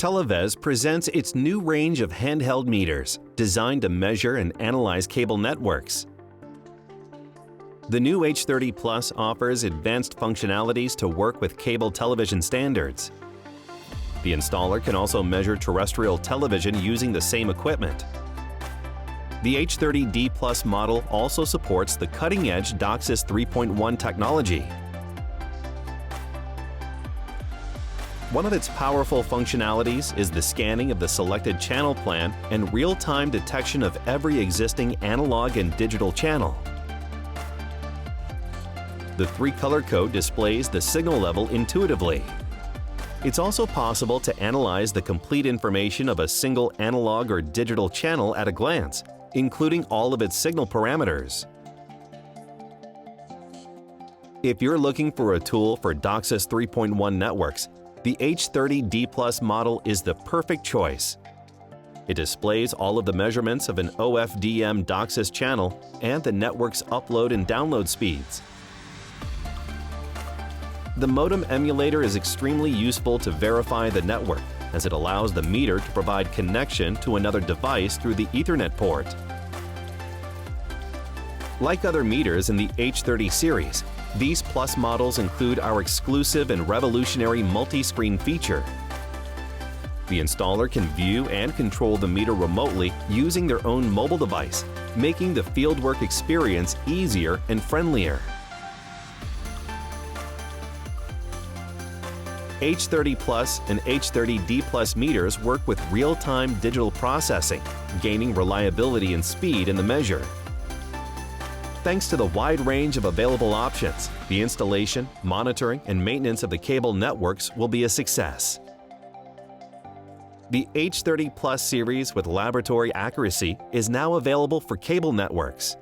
Televez presents its new range of handheld meters designed to measure and analyze cable networks. The new H30 Plus offers advanced functionalities to work with cable television standards. The installer can also measure terrestrial television using the same equipment. The H30D Plus model also supports the cutting-edge DOCSIS 3.1 technology. One of its powerful functionalities is the scanning of the selected channel plan and real-time detection of every existing analog and digital channel. The three-color code displays the signal level intuitively. It's also possible to analyze the complete information of a single analog or digital channel at a glance, including all of its signal parameters. If you're looking for a tool for DOCSIS 3.1 networks, the H30D Plus model is the perfect choice. It displays all of the measurements of an OFDM DOCSIS channel and the network's upload and download speeds. The modem emulator is extremely useful to verify the network, as it allows the meter to provide connection to another device through the Ethernet port. Like other meters in the H30 series, these Plus models include our exclusive and revolutionary multi-screen feature. The installer can view and control the meter remotely using their own mobile device, making the fieldwork experience easier and friendlier. H30 Plus and H30D Plus meters work with real-time digital processing, gaining reliability and speed in the measure. Thanks to the wide range of available options, the installation, monitoring, and maintenance of the cable networks will be a success. The H30 Plus series with laboratory accuracy is now available for cable networks.